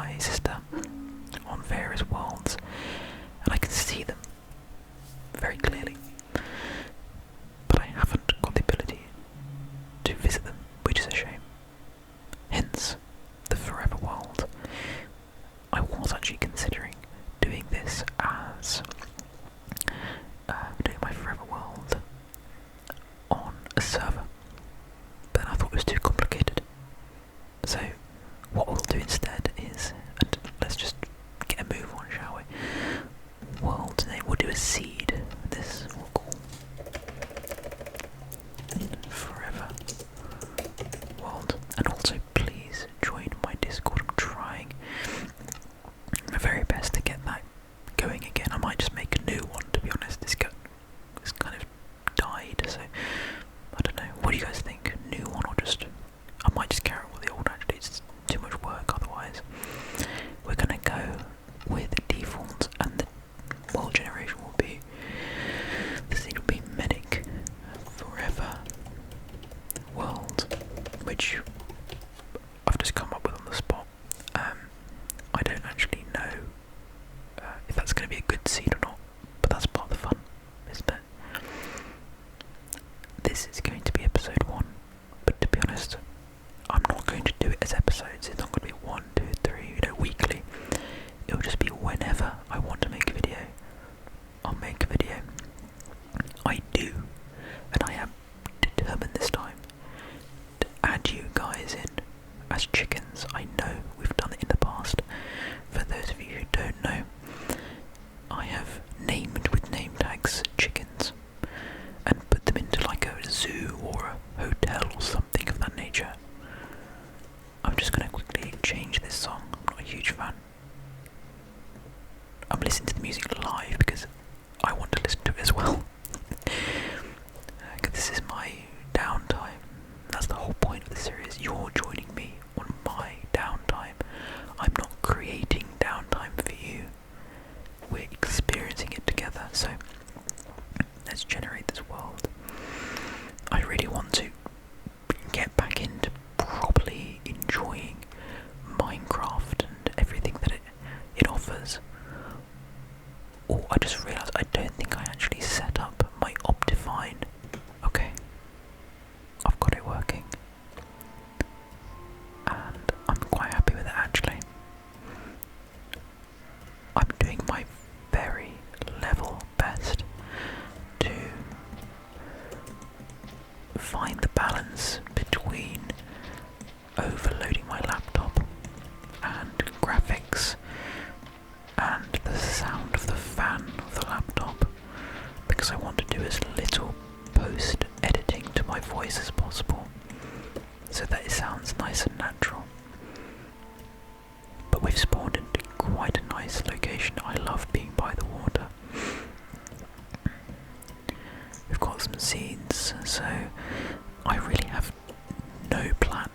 my sister on various worlds, and I can see them very clearly, but I haven't got the ability to visit them, which is a shame. Hence, the Forever World. I was actually considering doing this as doing my Forever World on a server, but I thought it was too complicated. So what we'll do instead is, and let's just get a move on, shall we? World name, we'll do a seed. This we'll call Forever World. And also please join my Discord. I'm trying my very best to get that going again. I might just make a new one, to be honest. It's kind of died, so I don't know. What do you guys think? New one, or just I might just carry on with the old. Actually, it's too much work otherwise. We're gonna go with default, and the world generation will be, this thing will be Medic Forever World, which I've just come up with on the spot. I don't actually know if that's going to be a good seed or not, but that's part of the fun, isn't it? This is going to be episode 1, but to be honest, I'm not going to do it as episodes. It's not going to be 1, 2, 3, weekly. It'll just be whenever I want to make a video, I'll make a video. I do, and I am determined this time to add you guys in as chickens. I know we've done it in the past. For those of you who don't know, I have named with name tags chickens and put them into like a zoo or a hotel or something of that nature. I'm just going to quickly change this song. I'm not a huge fan. I'm listening to the music live because I want to listen to it as well. This is my downtime. That's the whole point of the series. You're joining me on my downtime. I'm not creating downtime for you. We're experiencing it together. So let's generate this world. I really want to get back into properly enjoying Minecraft and everything that it offers. Oh, I just realised I don't think I actually set up my Optifine. Okay, I've got it working, and I'm quite happy with it actually. I'm doing my very level best to find the balance between overloading my laptop and graphics and the sound of the fan of the laptop, because I want to do as little post editing to my voice as possible so that it sounds nice and natural. But we've spawned into quite a nice location. I love being by the water. We've got some seeds, so I really have no plan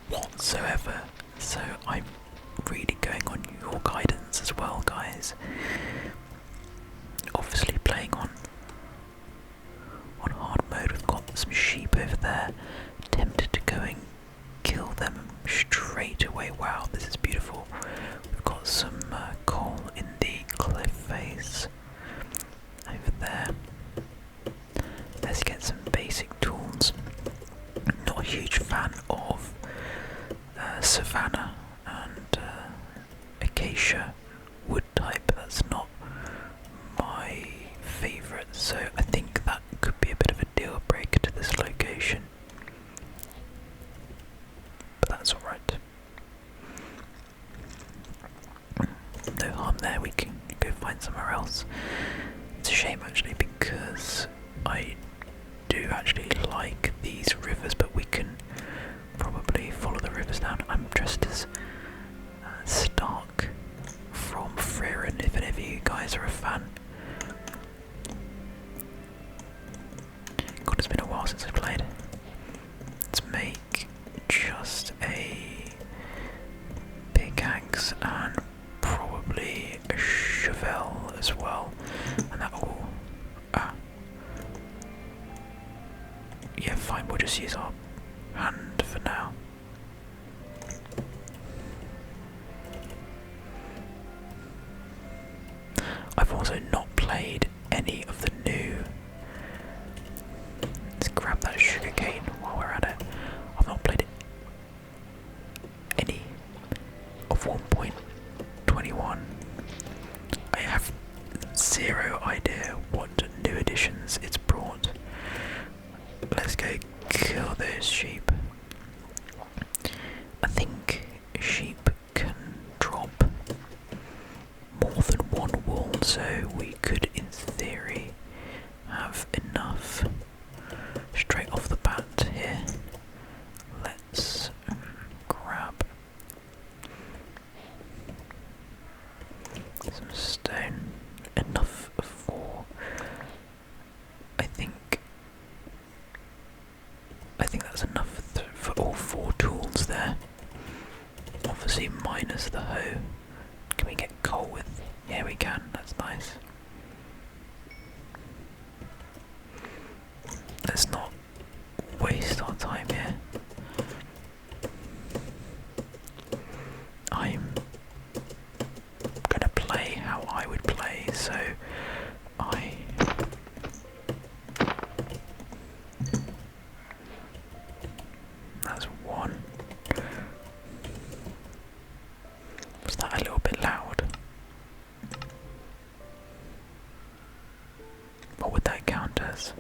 whatsoever. So I'm really going on your guidance as well, guys. Obviously playing on hard mode. We've got some sheep over there. Tempted to go and kill them straight away. Wow, this is beautiful. We've got some coal in the cliff face over there. Let's get some basic tools. Not a huge fan of savannah and acacia wood type. That's not my favourite, so I think that could be a bit of a deal breaker to this location. But that's alright. No harm there, we can go find somewhere else. It's a shame actually, because I do actually like these rivers, but we can probably follow the rivers down. I'm dressed as Stark from Frieren, if any of you guys are a fan. God, it's been a while since I've played. Let's make just a pickaxe and probably a shovel as well, and that will yeah, fine, we'll just use our hand for now. 1.21. I have zero idea what new additions it's brought. Let's go kill those sheep. I think sheep can drop more than one wool, so we could, in theory, have enough straight off the bat here. Let's grab some stone, enough for, I think that's enough for all 4 tools there. Obviously minus the hoe. Can we get coal with? Yeah, we can, that's nice. Let's not waste our time here. I'm gonna play how I would play, so that's one. Was that a little bit loud? What would that count as?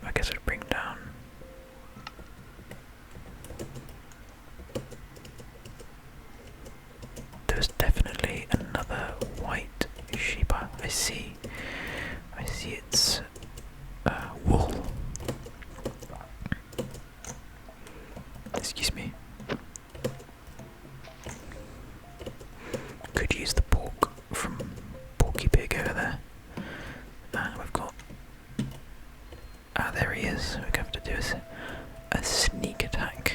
I guess it'd bring down. There's definitely another white sheep. I see its wool. Excuse me. Could use the pork from Porky Pig over there. And we've got. There he is. We're going to have to do a sneak attack.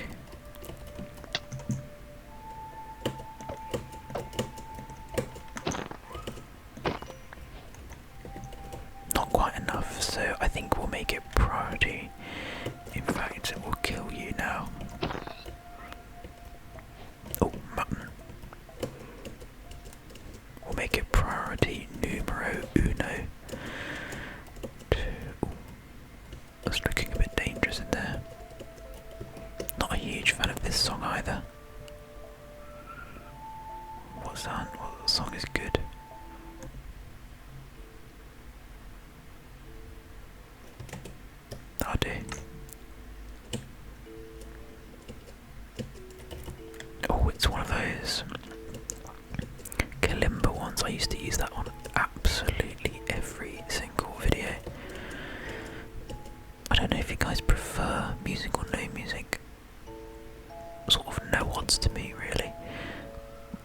Not quite enough, so I think we'll make it priority. In fact, we'll kill you now. Oh, mutton. We'll make it priority numero uno. That's looking a bit dangerous in there. Not a huge fan of this song either. What's that? What song is good? That'll do. Oh, it's one of those Kalimba ones. I used to use that on absolutely every single video. I don't know if you guys prefer music or no music. Sort of no odds to me, really.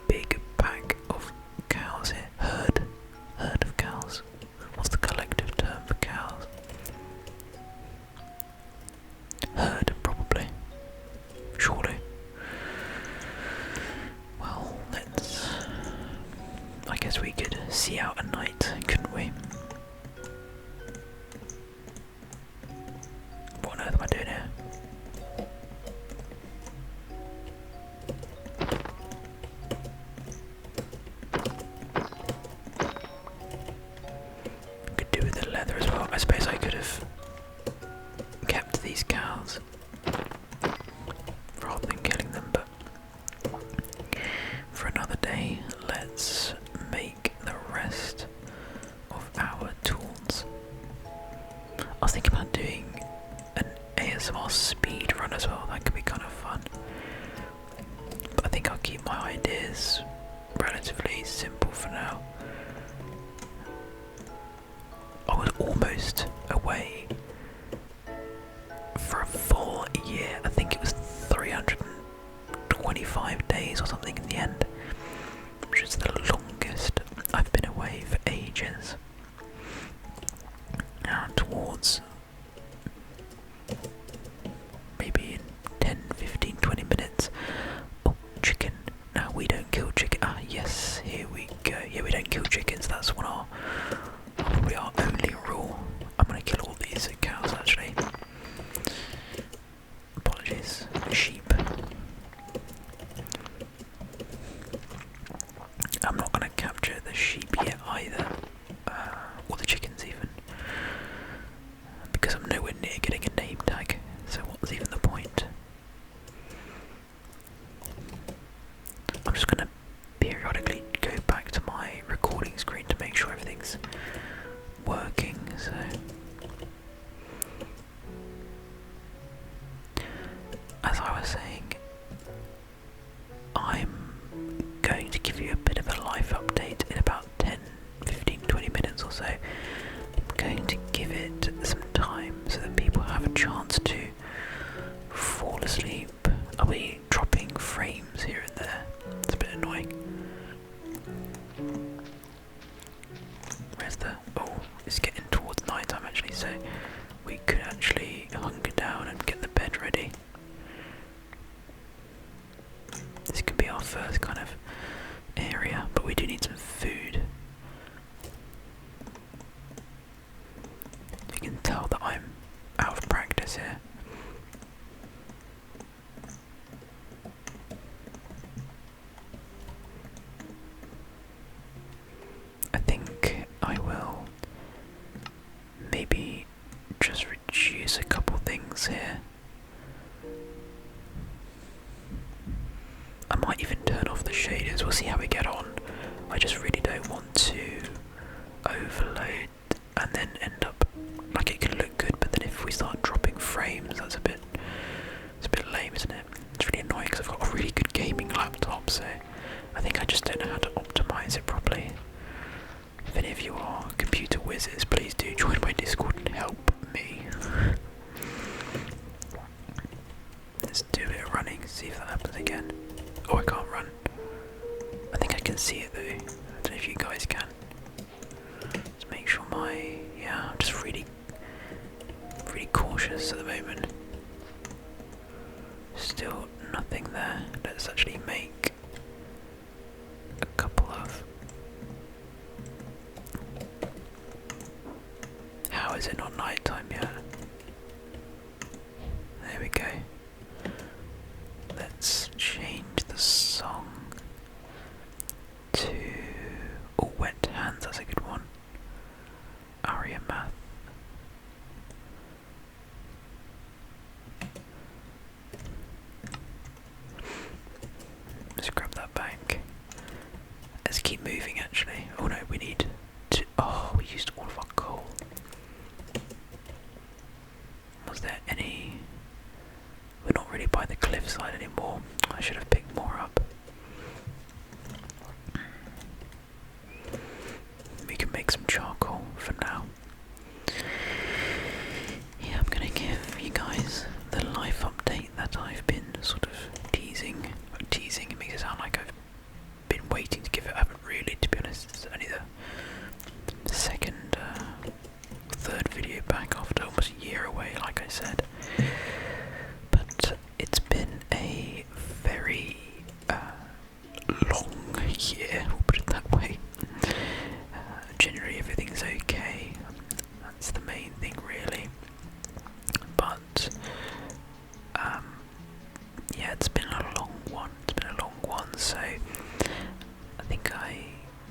Big pack of cows here. Herd of cows. What's the collective term for cows? Herd, probably. Surely. Well, I guess we could see out a night, couldn't we? What on earth am I doing here? Could do with the leather as well. I suppose I could have kept these cows rather than killing them, but for another day, let's make the rest of our tools. I was thinking about doing an ASMR speed run as well. That could be kind of fun. But I think I'll keep my ideas relatively simple for now. I was almost away for a full year. I think it was 325 days or something in the end, which is the longest I've been away for ages. Now towards maybe in 10, 15, 20 minutes. Oh, chicken. No, we don't kill chicken. Ah, yes, here we go. Yeah, we don't kill chickens. That's probably our only rule. I'm gonna kill all these cows actually. Apologies. Sheep. I'm not gonna capture the sheep yet either. Or the chickens even. Because I'm nowhere near getting a name tag. So what's even the point? I'm just first kind of area, but we do need some food. You can tell that I'm out of practice here. I think I will maybe just reduce a couple things here. I might even turn off the shaders, we'll see how we get on. I just really don't want to overload and then end up like it can look good, but then if we start dropping frames, it's a bit lame, isn't it? It's really annoying because I've got a really good gaming laptop, so I think I just don't know how to optimise it properly. If any of you are computer whizzes, please do join my Discord and help me. Let's do a bit of running, see if that happens again. Oh, I can't run. I think I can see it though. I don't know if you guys can. Let's make sure I'm just really cautious at the moment. Still nothing there. Let's actually make a couple of... How is it not night time yet? There we go. Let's change the song to... Oh, Wet Hands, that's a good one. Aria Math. Let's grab that back. Let's keep moving actually. Oh no, we need to... Oh, we used all of our coal. Was there any... We're not really by the cliffside anymore. I should have picked more up. We can make some charcoal for now. Yeah, I'm gonna give you guys the life update that I've been sort of teasing. Teasing, it makes it sound like I've been waiting to give it. I haven't really, to be honest. It's only the second, third video back after almost a year away, like I said. But it's been a very long year, we'll put it that way. Generally everything's okay, that's the main thing really. But yeah, it's been a long one, so I think I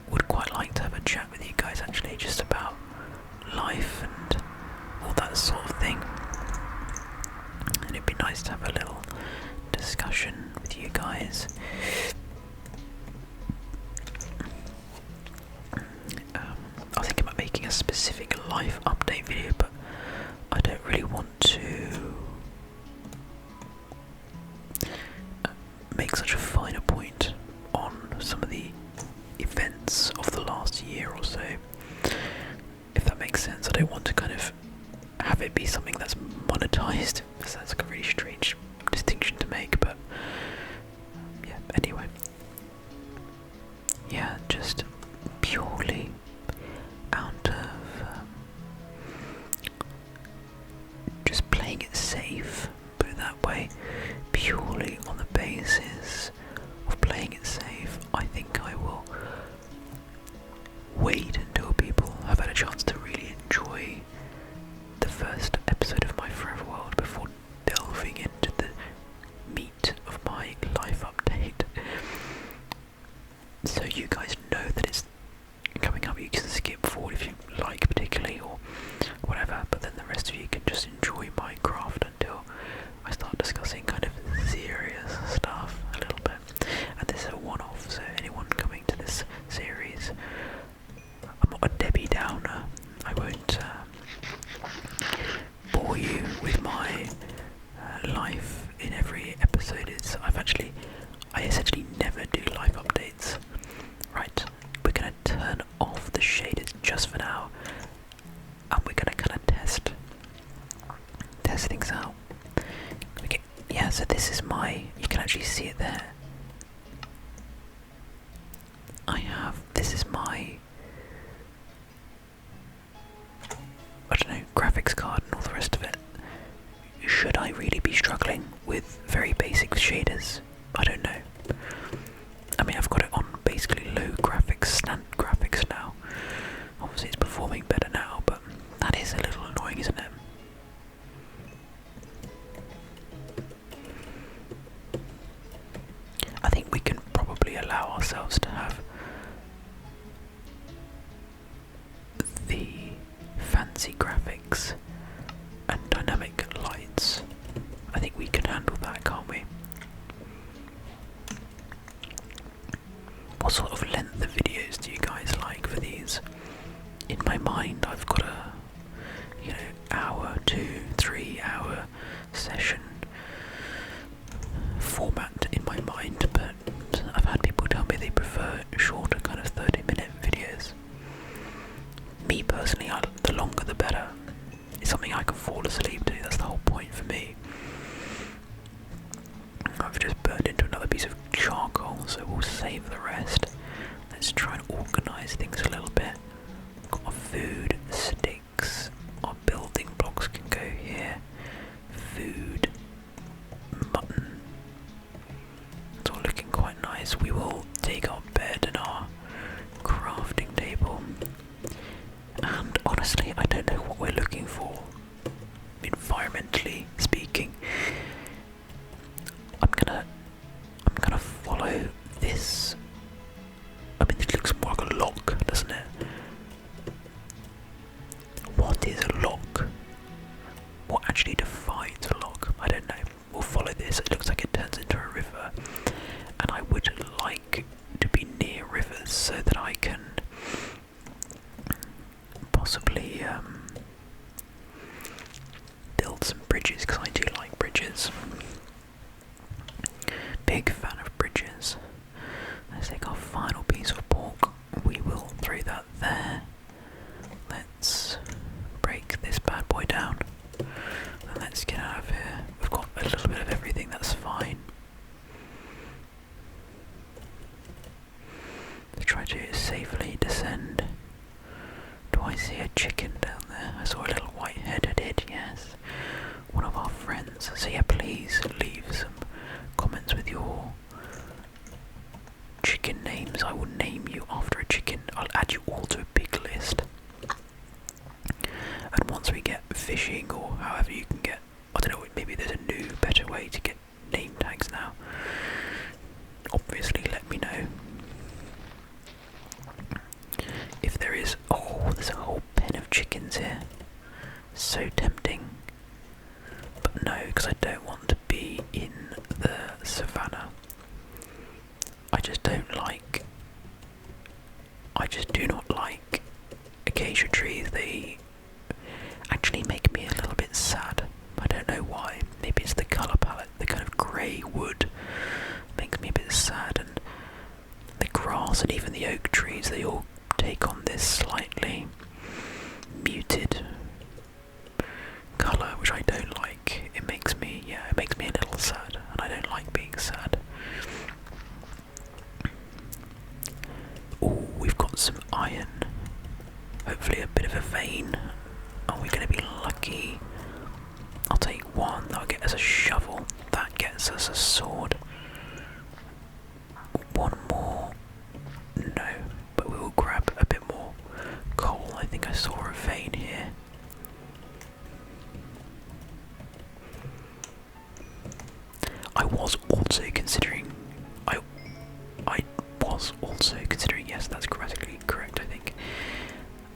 would quite like to have a chat with you guys actually, just about life and all that sort of thing. And it'd be nice to have a little discussion with you guys. I was thinking about making a specific life update video, but I don't really want to make such a finer point on some of the events of the last year or so, if that makes sense. I don't want to kind of have it be something that's monetized. That's like a really strange distinction to make, but yeah, anyway. Yeah, just purely out of just playing it safe, put it that way, purely on the basis of playing it safe. I think I will wait until people have had a chance to really enjoy the first episode of my Forever World before delving into the meat of my life update. So you guys know that it's coming up. You can skip forward if you like particularly or whatever, but then the rest of you can just enjoy Minecraft until I start discussing kind of serious stuff a little bit. And this is a one-off, so anyone coming to this series, I'm not a Debbie Downer. I won't bore you with my life in every episode. I essentially never do live updates. Right, we're gonna turn off the shaders just for now, and we're gonna kind of test things out. Okay, yeah, so this is you can actually see it there. This is my, I don't know, graphics card and all the rest of it. Should I really be struggling with very basic shaders? I don't know. I think we can probably allow ourselves to have the fancy graphics and dynamic lights. I think we can handle that, can't we? What sort of length of videos do you guys like for these? In my mind, I've got a, hour, 2-3 hour session format in my mind, but I've had people tell me they prefer shorter, kind of 30-minute videos. Me personally, the longer the better. It's something I can fall asleep to. That's the whole point for me. I've just burned into another piece of charcoal, so we'll save the rest. Let's try and organise things a little bit. Got our food, sticks, our building blocks can go here. Food, mutton. It's all looking quite nice. We will take our bed and our crafting table. And honestly, I don't know what we're looking for, environmentally speaking. I'm gonna follow this. I mean, this looks more like a lock, doesn't it? What is a lock? What actually defines a lock? I don't know. We'll follow this. It looks like it turns into a river, and I would like to be near rivers so that I can possibly build some bridges, because I do like bridges. Big fan of bridges. Let's take our final piece of pork. We will throw that there. Let's break this bad boy down. And let's get out of here. We've got a little bit of everything, that's fine. Let's try to safely descend. Do I see a chicken down there? I saw a little white-headed head, yes. One of our friends. So yeah, please leave some comments with your chicken names. I will name you after a chicken. I'll add you all to a big list. And once we get fishing, or however you can get, I don't know, maybe there's a new, better way to get name tags now. Obviously, let me know. If there is, oh, there's a whole pen of chickens here. So tempting. But no, because I don't want to be in the savannah. I just do not like acacia trees. They actually make me a little bit sad. I don't know why. Maybe it's the colour palette, the kind of grey wood makes me a bit sad, and the grass and even the oak trees, they all take on this slightly muted colour, which I don't like. It makes me a little sad, and I don't like being sad. Oh, we've got some iron. Hopefully a bit of a vein. Are we going to be lucky? I'll take one. That'll get us a shovel. That gets us a sword. One more. No, but we will grab a bit more coal. I think I saw a vein here. I was also considering. Yes, that's grammatically correct. I think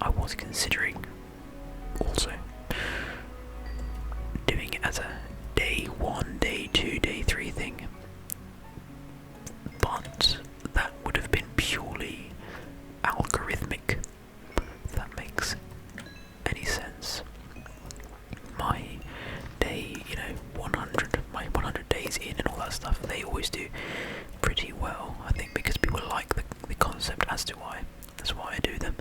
I was considering also doing it as a day 1, day 2, day 3 thing, but that would have been purely algorithmic, if that makes any sense. My day, 100, my 100 days in and all that stuff, they always do pretty well, I think, because people like the concept as to why. That's why I do them.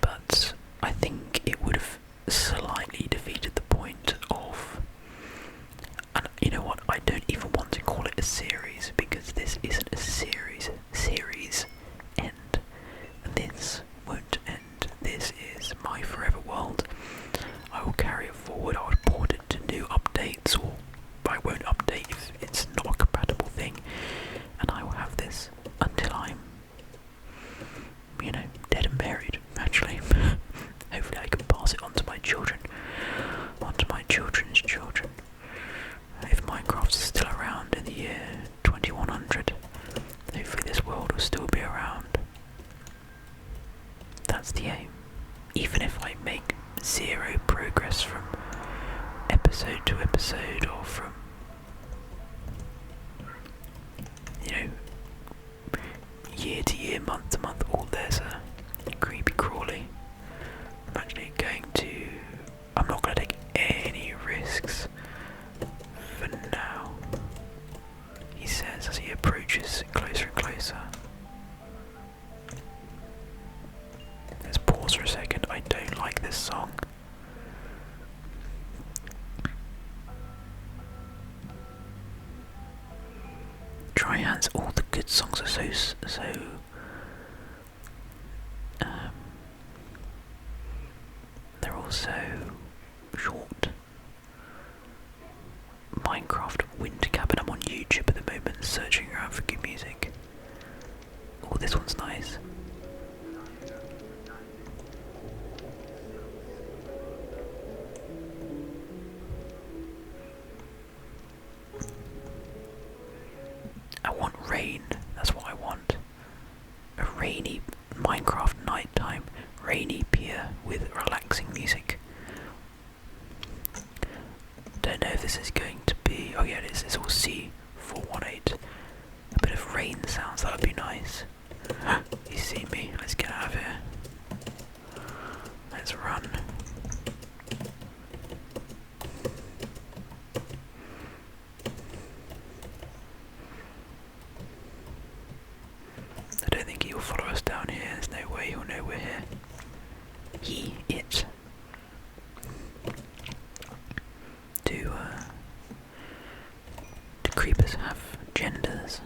But I think it would have slightly defeated the point of, and you know what, I don't even want to call it a series, because this isn't a series. Series end. This won't end. This is my forever world. I will carry it forward. I would port it to new updates, or I won't update if it's not a compatible thing, and I will have this until I'm, dead and buried, actually. Hopefully I can pass it on to my children, on to my children's children. If Minecraft's still around in the year year to year, month to month. Oh, there's a creepy crawly. I'm actually going to. I'm not going to take any risks for now. He says as he approaches closer and closer. Let's pause for a second. I don't like this song. Dry Hands, all the good songs are so they're all so short. Minecraft Winter Cabin, I'm on YouTube at the moment searching around for good music. Oh, this one's nice. I want rain, that's what I want. A rainy Minecraft nighttime, rainy pier with relaxing music. Don't know if this is going to be. Oh yeah, it is. It's all C418. A bit of rain sounds. That would be nice. You see me? Let's get out of here. Let's run. I don't think he will follow us down here. There's no way he'll know we're here. It. Do creepers have genders?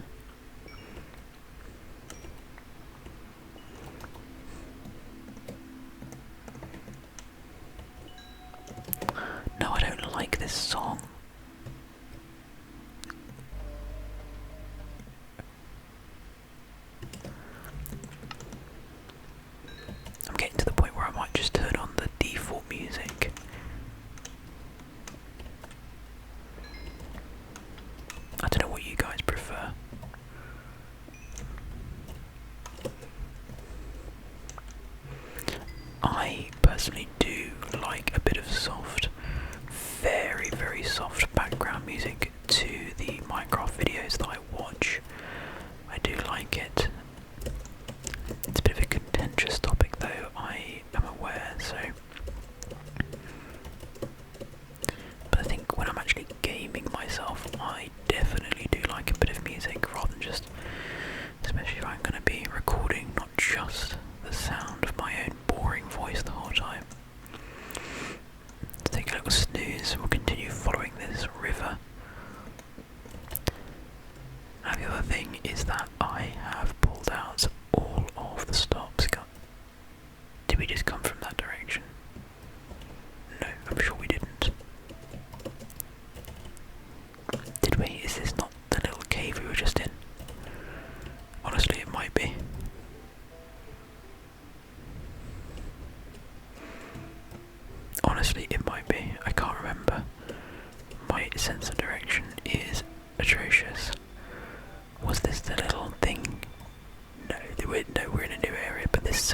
No, I don't like this song. I'm getting to the point where I might just turn on the default music. I don't know what you guys prefer. I personally do like a bit of soft, very, very soft background music to the Minecraft videos that I watch. I do like it. It's a bit of a contentious topic though, I am aware, so. But I think when I'm actually gaming myself, I definitely do like a bit of music rather than just, especially if I'm going to be recording not just the sound of my own boring voice the whole time. Let's take a little snooze, we'll continue following this river. Now the other thing is that I have pulled out all of the stops. Did we just come from that direction? No, I'm sure we didn't. Did we? Is this not the little cave we were just in? Honestly, it might be. Honestly, it might be. I can't remember. My sense of direction is atrocious. Was this the little thing? No, we're in a new area, but this.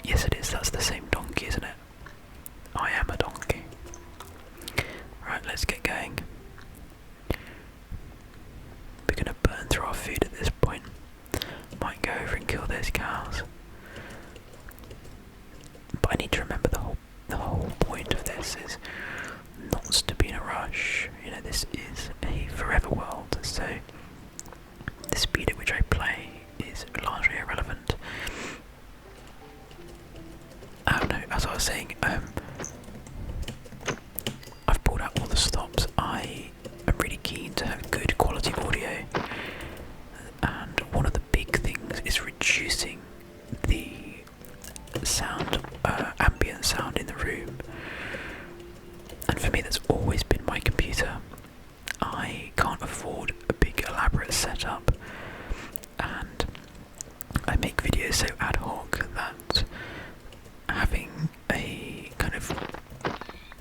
Yes, it is. That's the same donkey, isn't it? I am a donkey. Right, let's get going. We're gonna burn through our food at this point. Might go over and kill those cows. But I need to remember the whole point of this is not to be in a rush. You know, this is a forever world, so the speed at which I play is largely irrelevant. Oh no, as I was saying, I've pulled out all the stops. I am really keen to have good quality audio, and one of the big things is reducing the sound, ambient sound in the room. And for me, that's always been my computer. I can't afford a big elaborate setup, and I make videos so ad hoc that having a kind of,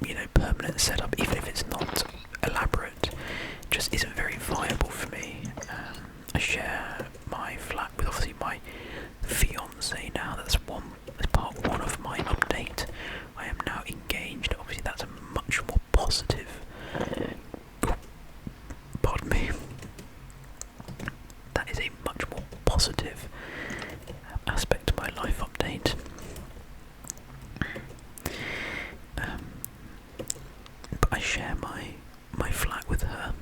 you know, permanent setup, even if it's not elaborate, just isn't very viable for me. I share my flat with obviously my fiance now. That's part one of my update. I am now engaged. Obviously, that's a much more positive. Pardon me. That is a much more positive aspect of my life update. But I share my flat with her,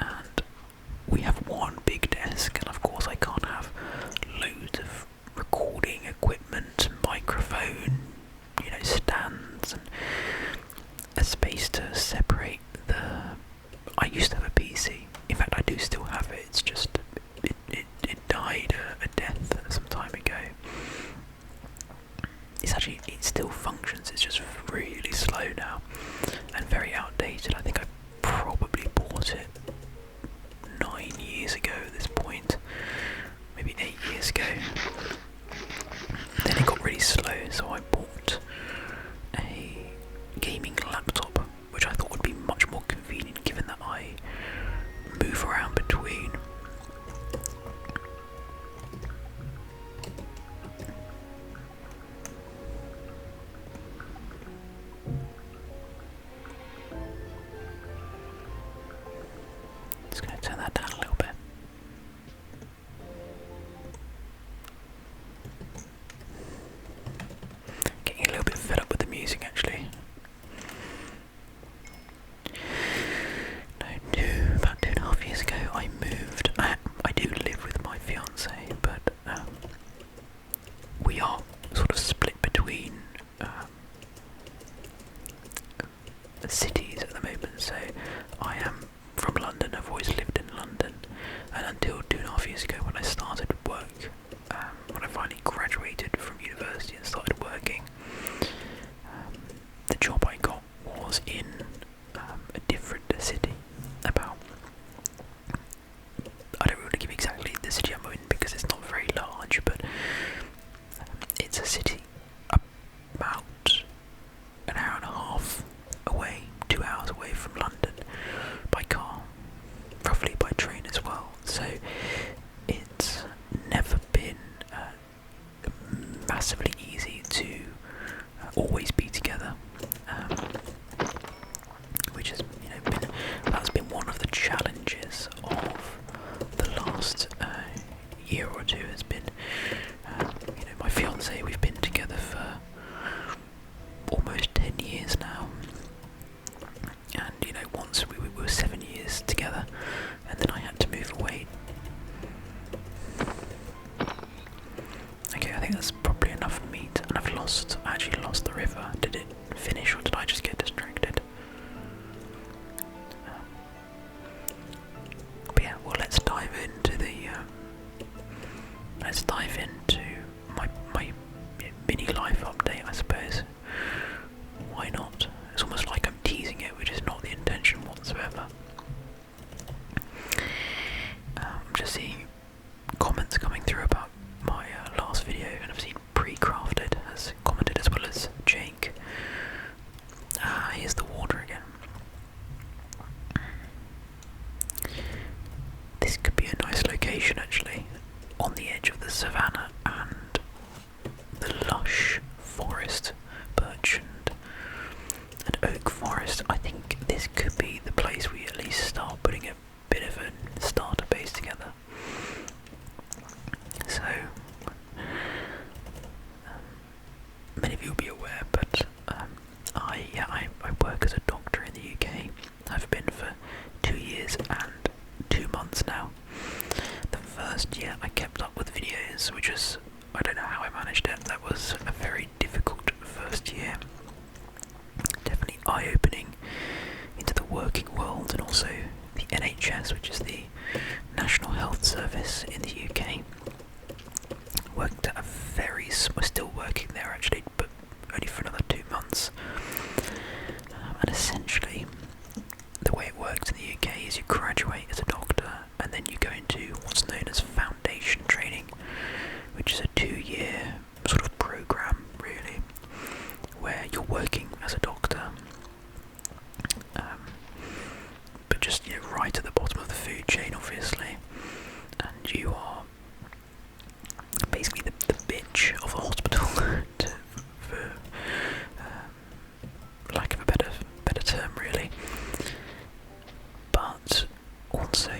and we have one big desk, and of course I can't have loads of recording equipment, microphone, stands, and a space to separate the. I used to have a PC. In fact, I do still have it. It's just it died a death some time ago. It still functions. It's just really slow now and very outdated. I think I probably bought it 9 years ago at this point, maybe 8 years ago. Then it got really slow, so I bought a gaming laptop, which I thought would be much more convenient given that I move around between. Just going to turn that down a little bit. Getting a little bit fed up with the music actually. About 2.5 years ago I moved. I do live with my fiance, but we are sort of split between cities at the moment. So I am from London, I've always lived in London, and until 2.5 years ago when I started work, when I finally graduated from university and started working, the job I got was in a different city. I don't want to give exactly the city I'm in because it's not very large, but it's a city about an hour and a half away, 2 hours away from London by car, roughly by train as well. So it's never been massively easy to always be together, which has that's been one of the challenges of the last year or two. Has been my fiance, we've been together for almost 10 years now, and once we were 7 years together, and then I had to move away. Okay, I think that's probably enough meat, and I actually lost the river. Did it finish or did I just get distracted? But yeah, well, let's dive into my mini life update, I suppose. Why not? It's almost like I'm teasing it, which is not the intention whatsoever. I'm just seeing comments coming through about my last video, and I've seen Pre-Crafted has commented as well as Jake. Here's the water again. This could be a nice location actually, on the edge of the savannah and the lush forest, birch and oak forest. I think this could be the place we at least start putting a bit of a starter base together. So, many of you will be aware, but I work as a doctor in the UK. I've been for 2 years and 2 months now. The first year I kept up with videos, which was, I don't know how I managed it. That was a very difficult first year. Definitely eye-opening into the working world and also the NHS, which is the National Health Service in the UK. Worked at we're still working there actually, but only for another 2 months. And essentially, the way it works in the UK is you graduate as a doctor and then you go into what's known as foundation training, which is a 2-year sort of program really, where you're working as a doctor, but just right at the bottom of the food chain obviously, and you are basically the bitch of a hospital for lack of a better term really. But also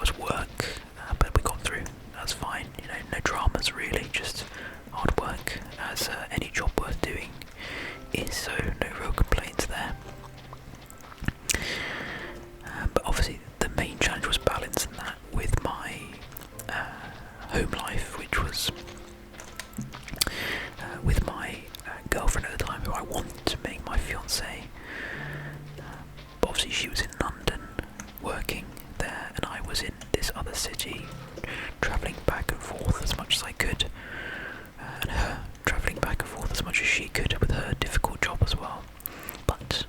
was work, but we got through. That's fine. You know, no dramas really, just hard work, as any job worth doing is. So no real complaints there. But obviously, the main challenge was balancing that with my home life, which was with my girlfriend at the time, who I wanted to make my fiancée. But obviously, she was in London working there, and I was in this other city, travelling back and forth as much as I could, and her travelling back and forth as much as she could with her difficult job as well. But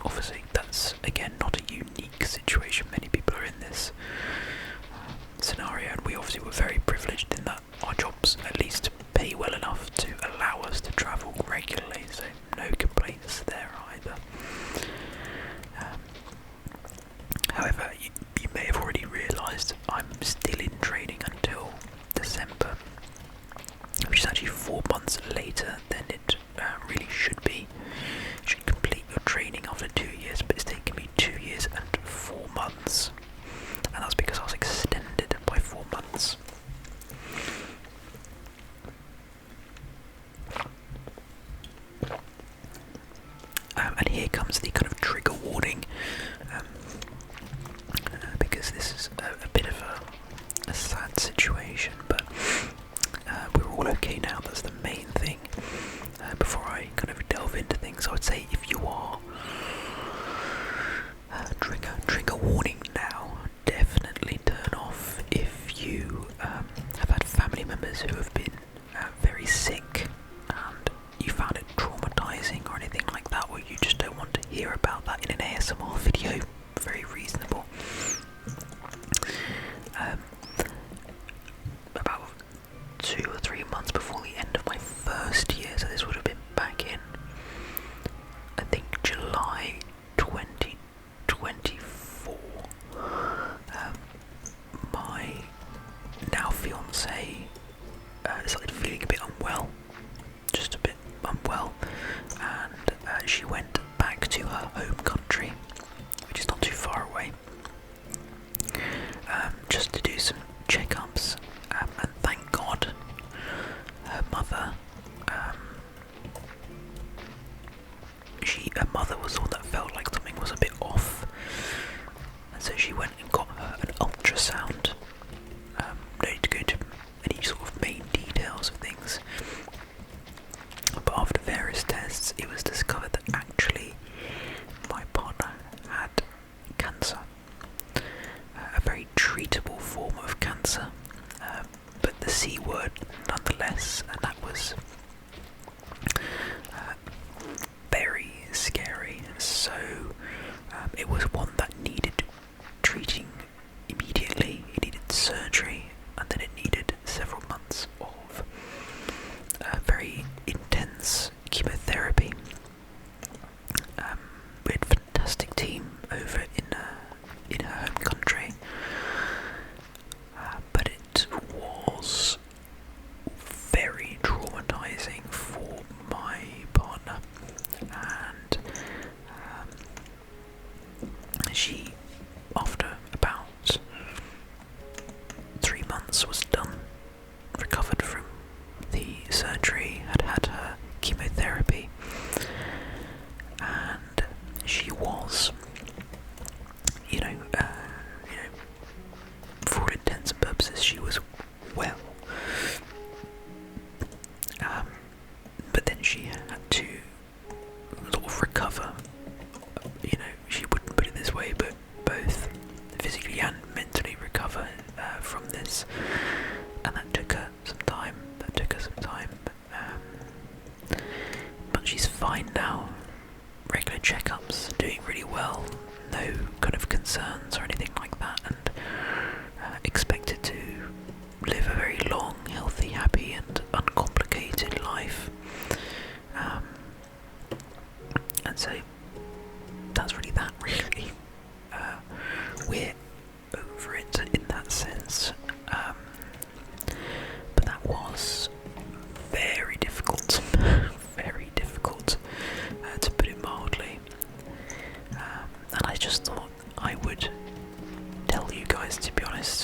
obviously, that's again not a unique situation. Many people are in this scenario, and we obviously were very privileged in that our jobs at least pay well enough to allow us to travel regularly, so no complaints there either. However, you may have already realised I'm still in training until December, which is actually 4 months later than it really should be. You should complete your training after 2 years, but it's taken me 2 years and 4 months, and that's because I was extended by 4 months. And here comes the kind of trigger warning, because this is a bit of a sad situation, but we're all okay now. That's the main thing. Before I kind of delve into things, I would say if you are trigger warning now, definitely turn off if you have had family members who have been very sick and you found it traumatizing or anything like that, or you just don't want to hear about that in an ASMR video. Very reasonable. About 2 or 3 months before the end of my first year, so this would have been back in, I think, July 2024, my now fiancée started feeling a bit unwell, just a bit unwell, and she went back to her home country, which is not too far away, just to do some checkups, and thank God her mother, her mother was the one that felt like something was a bit off, and so she went and got her an ultrasound. No need to go into any sort of main details of things, but after various tests it was discovered that actually my partner had cancer, a very treatable form of cancer, but the C word nonetheless, and that was very scary. So it was one that needed treating immediately. It needed surgery, and then it needed several months of very intense chemotherapy. We had a fantastic team over in her home country, but it was very traumatizing for my partner, and she, after about 3 months, was done, recovered from the surgery, had her chemotherapy, and she was, for all intents and purposes, she was well. But then she had to sort of recover. She wouldn't put it this way, but both physically and mentally recover from this, and that took her some time. But she's fine now. Regular checkups, doing really well. No kind of concerns or anything like that, and expected to live a very long, healthy, happy, and uncomplicated life. And so that's really that. Really, we're over it in that sense. But that was very difficult, very difficult, to put it mildly. And I just thought I would tell you guys, to be honest,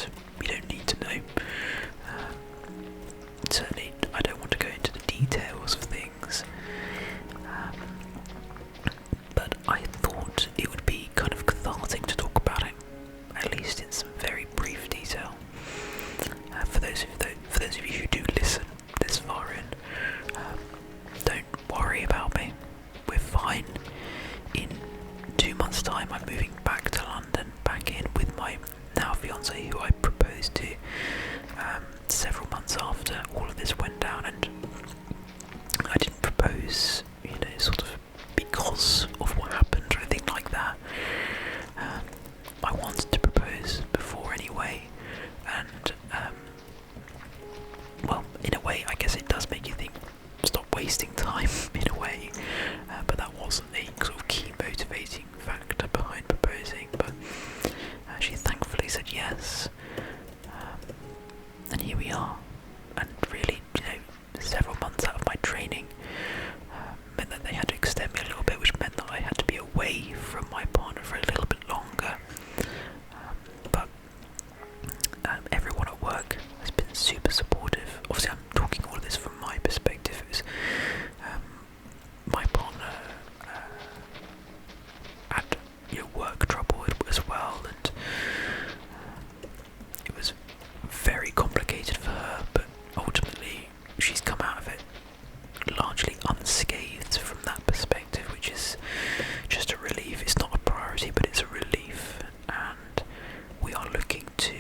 fiance who I proposed to several months after all of this went down, and I didn't propose, sort of because of what happened or anything like that. I wanted to propose before anyway, and well, in a way, I guess it does make you think, stop wasting time in a way, but that wasn't a sort of key motivating factor behind proposing. But she thankfully said yes, and here we are. And really, several months out of my training meant that they had to extend me a little bit, which meant that I had to be away from my partner for a little bit longer. But everyone at work has been super supportive. Obviously, I'm talking all of this from my perspective. It was, my partner had work trouble as well, and it was very complicated for her, but ultimately she's come out of it largely unscathed from that perspective, which is just a relief. It's not a priority, but it's a relief, and we are looking to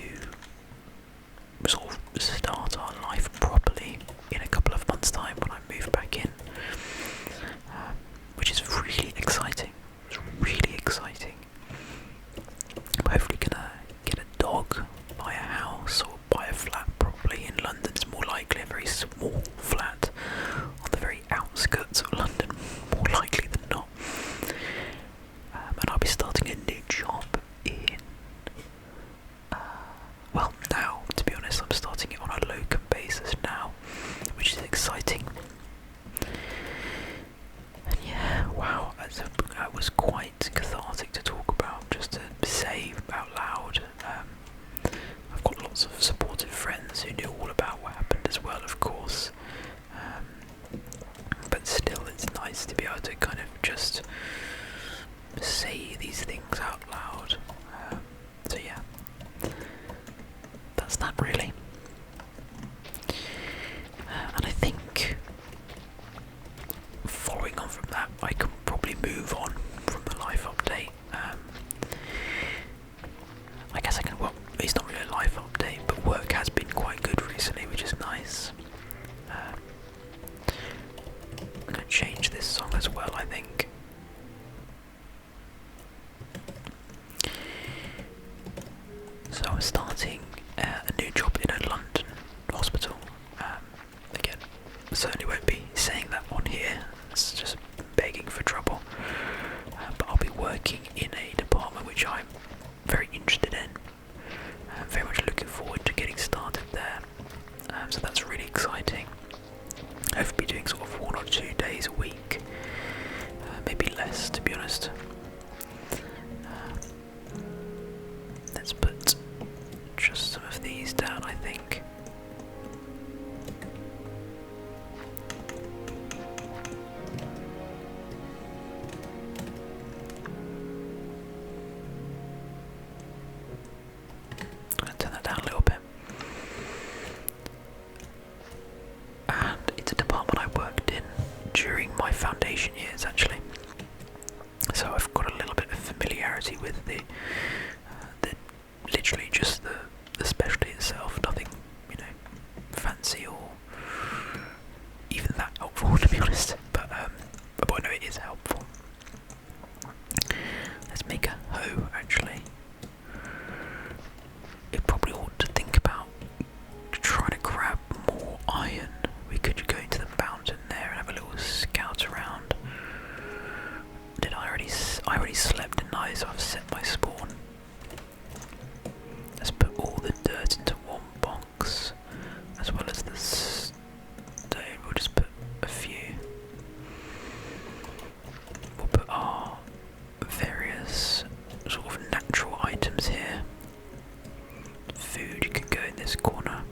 sort of start our life properly in a couple of months' time when I move back in, which is really exciting. It's really exciting. I'm hopefully gonna get a dog, buy a house, or buy a flat. Probably in London's more likely a very small flat on the very outskirts of London, more likely than not. And I'll be starting a new job in, well, now, to be honest, I'm starting it on a locum basis now, which is exciting. And yeah, wow, that was quite cathartic to talk about, just to say out loud. I've got lots of supportive friends who knew all about what happened as well, of course. But still, it's nice to be able to kind of just say these things out loud. So yeah, that's that really. And I think following on from that, I can probably move on from the life update. I guess I can, well, it's not really a life update, but work has been quite good recently, which is nice. I'm going to change this song as well, I think. So I'm starting a new job in a London hospital. Again, certainly won't be saying that on here, it's just begging for trouble. But I'll be working in a department which I'm very interested in. I'm very much looking forward to getting started there. So that's really exciting. Hopefully doing sort of 1 or 2 days a week. Maybe less, to be honest. Let's put just some of these down, I think. I'm going to turn that down a little bit. And it's a department I worked in during my foundation years, actually. So I've got a little bit of familiarity with the literally just the specialty itself. Nothing, fancy or even that helpful, to be honest. But no, it is helpful. Let's make a hoe, actually. It probably ought to think about trying to grab more iron. We could go into the mountain there and have a little scout around. I already slept, didn't I? So I've set my spawn. Let's put all the dirt into one box, as well as the stone. We'll just put a few. We'll put our various sort of natural items here. Food can go in this corner.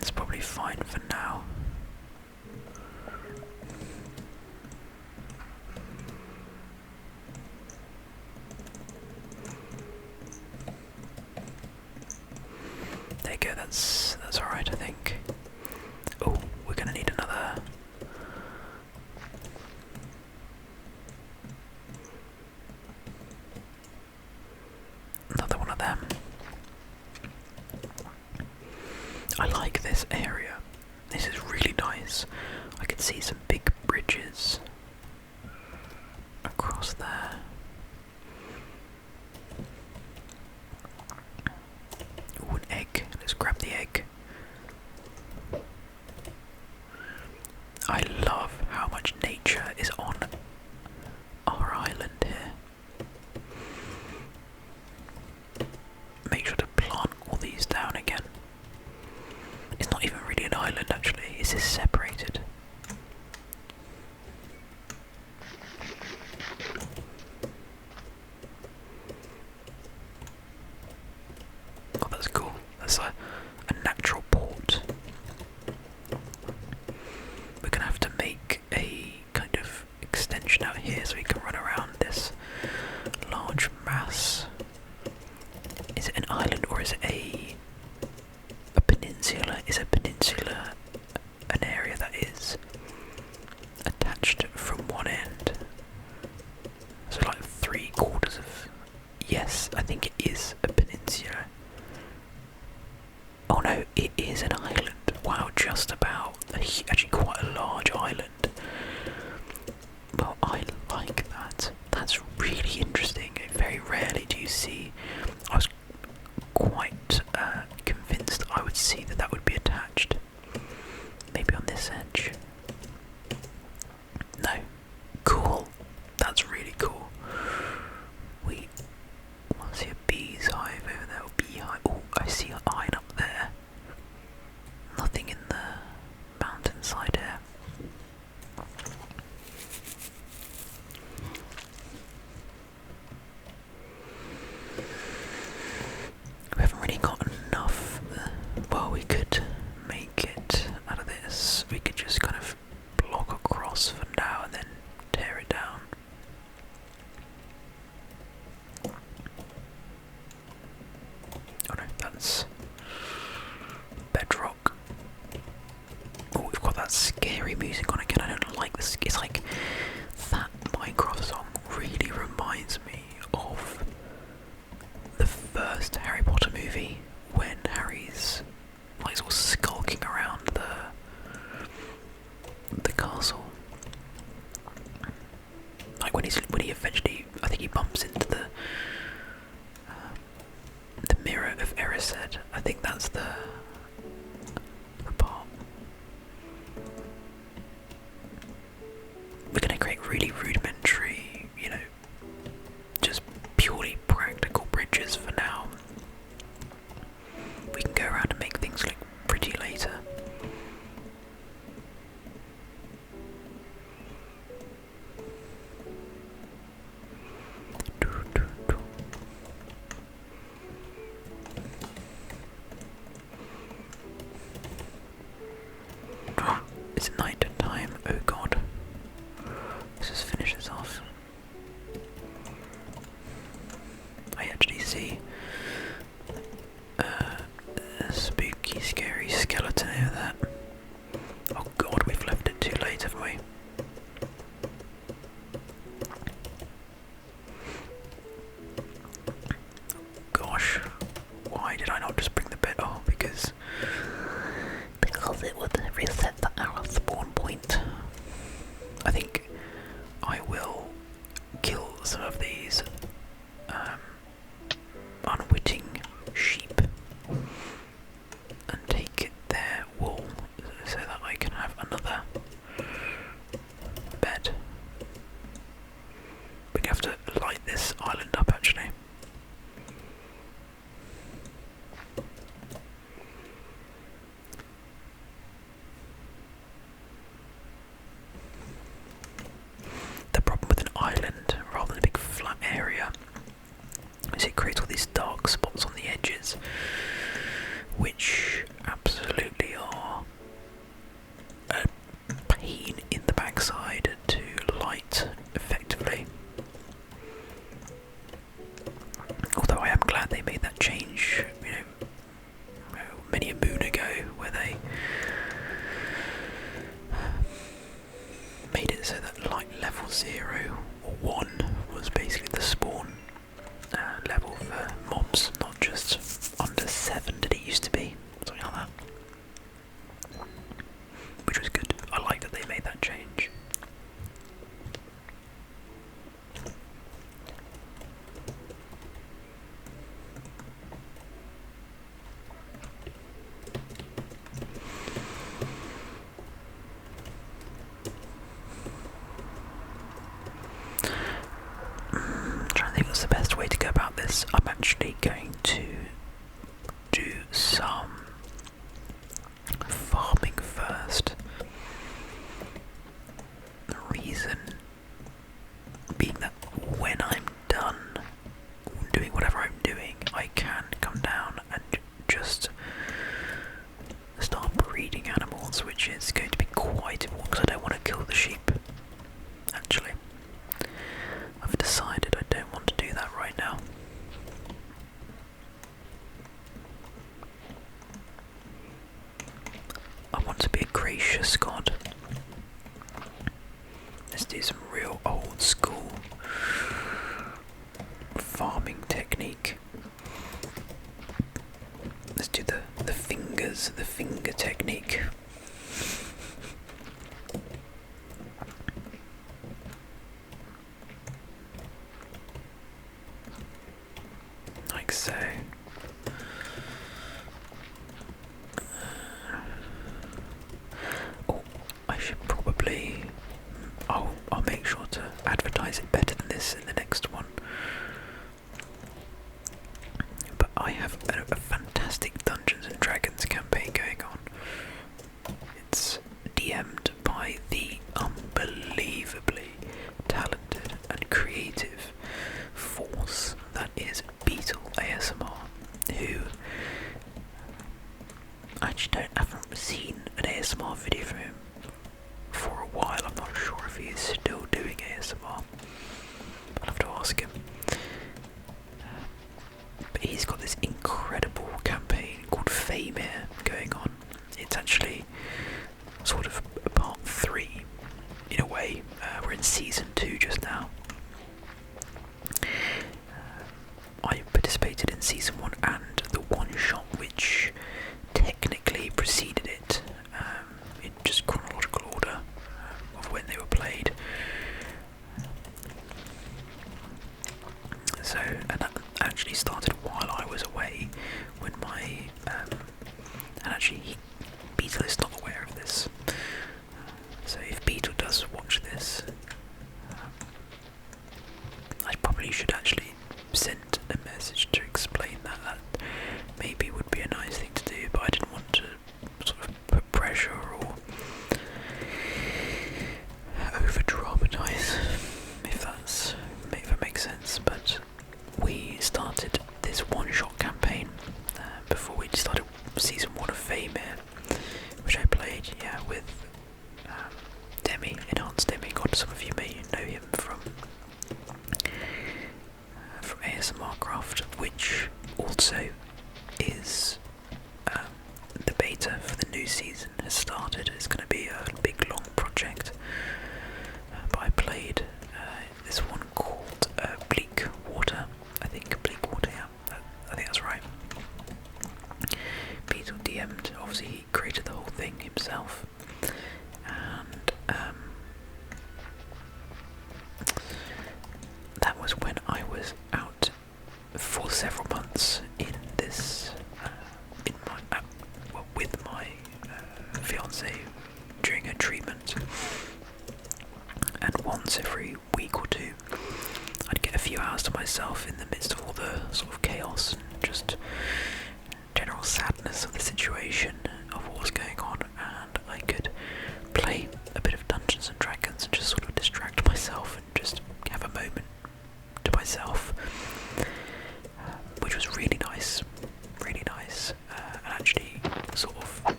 It's probably fine for now. There you go, that's alright, I think. Oh, we're gonna need another. see some big bridges across there. Ooh, an egg. Let's grab the egg. I love how much nature is on our island here. Make sure to plant all these down again. It's not even really an island actually, it's just separated. Oh, that's cool. That's a natural port. We're gonna have to make a kind of extension out here so we can run around this large mass. Is it an island or is it a peninsula? Is a peninsula an area that is attached from one end? So like 3/4 of... Yes, I think it is a peninsula. Oh no, it is an island. Wow, just about. Actually quite a large island. Well, I like that. That's really interesting. Very rarely do you see... I was quite convinced I would see that would be attached. Maybe on this edge. No. Cool. That's really cool. We see a bee's hive over there. Beehive. Oh, I see an iron up there. Nothing in the mountainside here. We haven't really got enough. Well, we could make it out of this. We could just kind of block across for now and then tear it down. Oh no, that's bedrock. Oh, we've got that scary music on again. I don't like this. It's like that Minecraft song really reminds me of the first Harry Potter movie when Harry's like sort of skulking around the castle. Like when he eventually, I think he bumps into the mirror of Erised. I think that's the part. We're gonna create really rudimentary, you know, just purely practical bridges for now. We can go around and make things look pretty later. It's night time, oh god. Let's just finish this off. I actually see a spooky, scary skeleton over there. Oh god, we've left it too late, haven't we? Gosh, why did I not just bring the bed? Oh, because it would reset our spawn point. I think I will kill some of these unwitting sheep and take their wool so that I can have another bed. We're gonna have to light this island up actually. The problem with an island rather than a big flat area is it creates all these dark spots on the edges, which absolutely are a pain in the backside to light effectively. Although I am glad they made that change, you know, many a moon ago, where they made it so that light level 0 or 1 was basically the spawn level for mobs, not just under think that's the best way to go about this. I'm actually going to do some farming first. The reason being that when I'm done doing whatever I'm doing, I can come down and just start breeding animals, which is going to be quite important because I don't want to kill the sheep. Actually, I've decided I don't want to do that right now. I want to be a gracious god. Let's do some real old school farming technique. Let's do the finger technique. Like so. Oh, I should probably... I'll make sure to advertise it better than this in the next one. But I have a fantastic Dungeons and Dragons campaign going on. It's DM'd by the unbelievably talented and creative force that is Beetle ASMR, who I actually haven't seen an ASMR video from him for a while. I'm not sure if he is still doing ASMR. I'll have to ask him. But he's got this incredible campaign called Faemir going on. It's actually sort of a part 3 in a way. We're in season 2 just now. I participated in season 1 and the one shot which technically preceded it, in just chronological order of when they were played. So, and that actually started while I was away, when my, and actually Beetle is not aware of this, so if Beetle does watch this, I probably should actually send a message to explain that. That maybe would be a nice thing to do, but I didn't want to sort of put pressure or over dramatise, if that makes sense. But we started this one-shot campaign before we started season 1 of Faemir, which I played, with Demi, Enhanced Demi. God, some of you may know him from ASMR Craft, which also is the beta for the new season has started. It's going to be a big long project, but I played this one called Bleak Water. I think Bleak Water, I think that's right. Beetle DM'd, obviously he created the whole thing himself, and that was when I was out for several months in this, with my fiance during her treatment, and once every week or two I'd get a few hours to myself in the midst of all the sort of chaos and just general sadness of the situation, of what was going on, and I could play a bit of Dungeons and Dragons and just sort of distract myself and just have a moment to myself, which was really nice, and actually sort of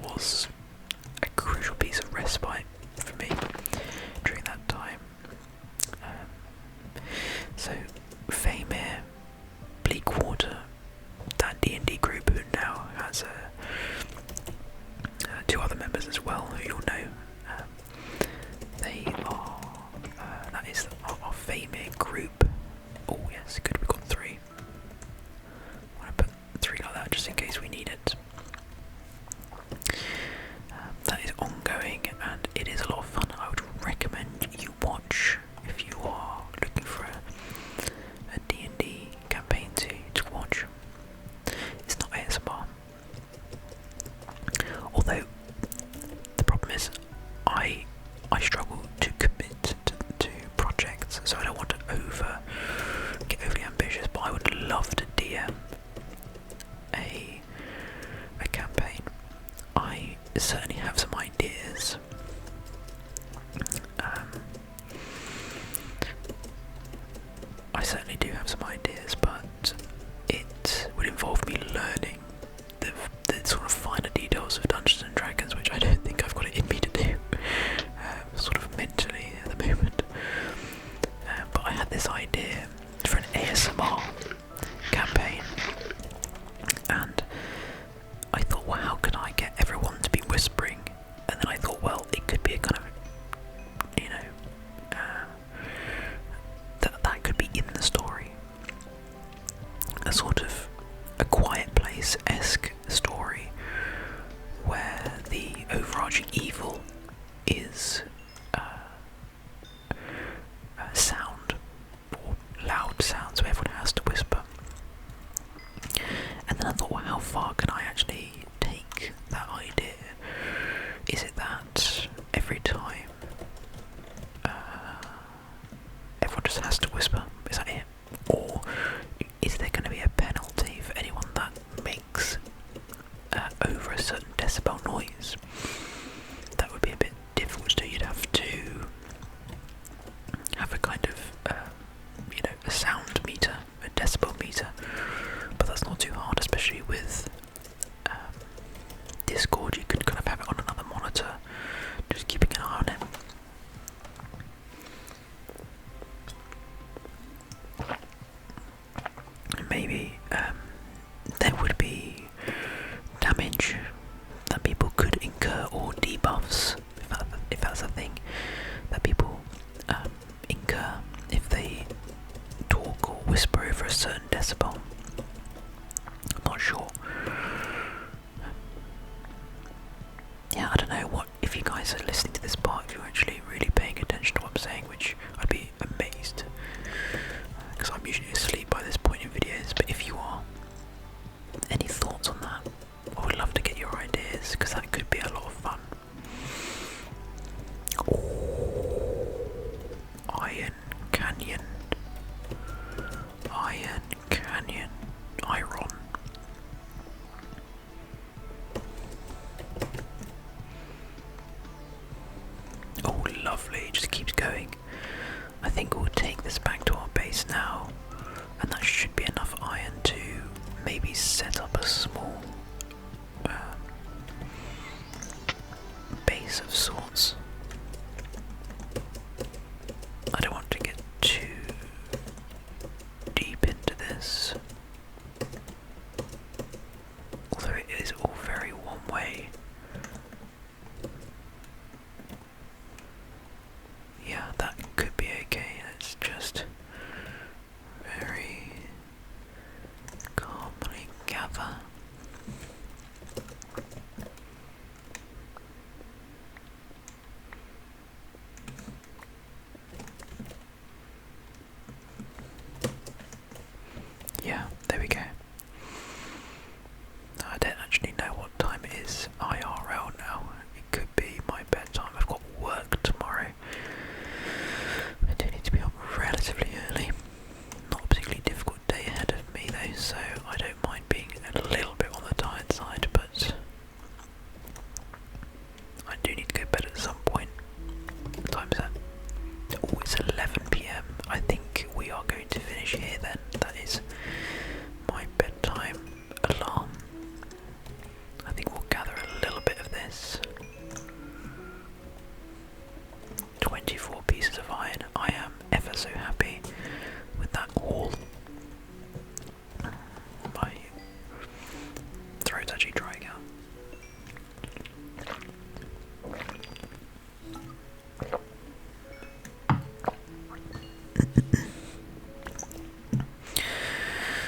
was a crucial piece of respite for me during that time. So Faemir, Bleakwater, that D&D group who now has 2 other members as well who you'll know. They are, that is our Faemir group. Oh yes, good, we've got 3. I want to put 3 like that just in case we need it. That is ongoing and it is a lot of fun. I would recommend you watch if you are looking for a D&D campaign to watch. It's not ASMR. Although the problem is I struggle to commit to projects, so I don't want to over love to DM a campaign. I certainly have some ideas. I certainly do have some ideas, but it would involve me learning the sort of finer details of Dungeons and Dragons, which I don't think I've got it in me to do, sort of mentally at the moment. But I had this idea for an ASMR campaign, and I thought, well, how can I get everyone to be whispering? And then I thought, well, it could be a kind of, that could be in the story. A sort of a Quiet Place-esque story where the overarching evil is sound, or loud sound, so everyone has to whisper. And then I thought, well, how far can I actually take that idea? Is it that every time everyone just has to whisper? Is that it? Or is there going to be a penalty for anyone that makes over a certain decibel noise? That would be a bit difficult to do. You'd have to have a kind of, a sound meter, a decibel meter, but that's not too hard, especially with Discord. You could kind of have it on another monitor, just keeping an eye on it. Maybe there would be damage that people could incur, or debuffs, if that's a thing, that people incur if they talk or whisper over a certain decibel. I'm not sure. Yeah, I don't know what, if you guys are listening to this part, if you're actually really paying attention to what I'm saying, which I'd be amazed, because I'm usually asleep by this point in videos, but if you are, any thoughts on that? I would love to get your ideas, because that could be a lot of fun. Oh, Iron Canyon. Iron Canyon. Iron. Oh, lovely, it just keeps going. I think we'll take this back to our base now, and that should be enough iron to maybe set up a small base of sorts. I don't want to get too deep into this, although it is all very one way. Yeah, that could be okay. Let's just very calmly gather. Yeah, there we go. I don't actually know what time it is IRL now. It could be my bedtime. I've got work tomorrow. I do need to be up relatively early. Not a particularly difficult day ahead of me though, so I don't mind being a little bit on the tired side, but I do need to go to bed at some point. What time is that? Oh, it's 11 PM. I think we are going to finish here then. That is my bedtime alarm. I think we'll gather a little bit of this. 24 pieces of iron. I am ever so happy with that haul. My throat's actually drying out.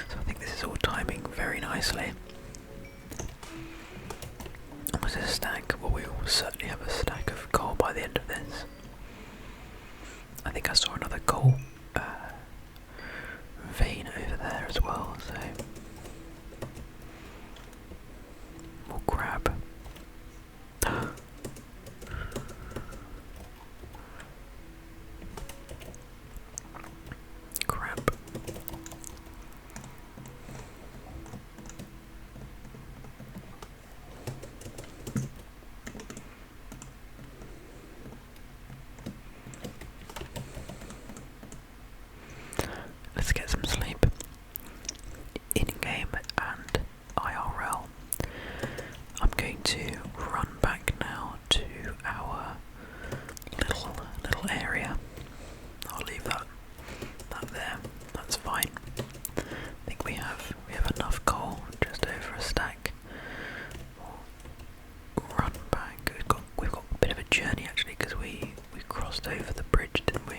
So I think this is all timing very nicely. Almost a stack. Well, we will certainly have a stack of coal by the end of this. I think I saw another coal vein over there as well, so we'll grab. Crap. fine. I think we have enough coal, just over a stack. Run back. We've got a bit of a journey actually because we crossed over the bridge, didn't we?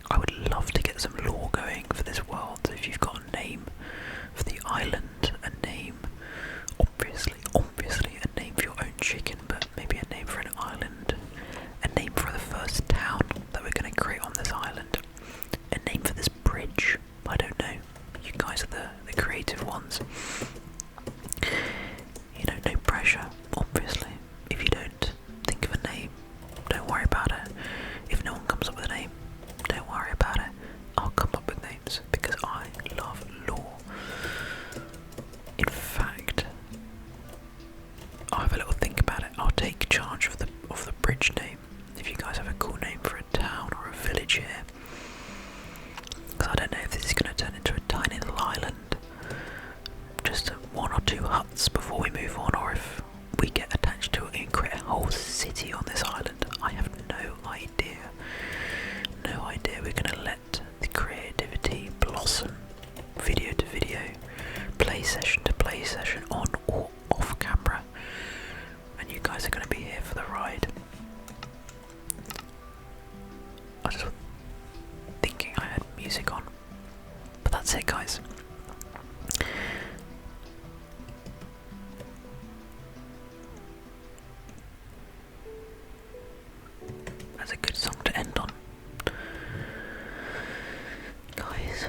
I would love to get some lore going for this world. So if you've got a name for the island, a name, obviously a name for your own chicken, but maybe a name for an island, a name for the first town that we're going to create on this island, a name for this bridge. I don't know. You guys are the creative ones. You know, no pressure, obviously. If you don't think of a name, don't worry about it. If no one comes up with a name, don't worry about it. I'll come up with names because I love lore. In fact, I'll have a little think about it. I'll take charge of the bridge name. If you guys have a cool name for a town or a village here, because I don't know if this is going to turn into a tiny little island, just one or two huts before we move on, or if we get attached to it and create a whole city on this island. I have no idea. No idea. We're going to let the creativity blossom, video to video, play session to play session, on or off camera, and you guys are going to be here for the ride. I was just thinking I had music on, but that's it, guys. That's a good song to end on. Guys,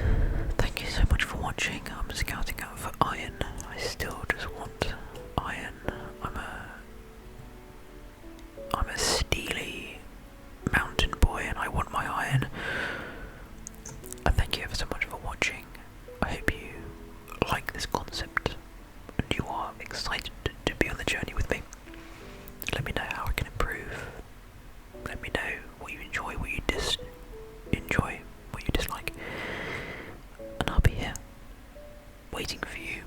thank you so much for watching. I'm scouting out for iron. I still just want iron. I'm a steely mountain boy and I want my iron. I thank you ever so much for watching. I hope you like this concept and you are excited to be on the journey with me. Let me know how I can improve. Let me know what you enjoy, what you enjoy, what you dislike. And I'll be here, waiting for you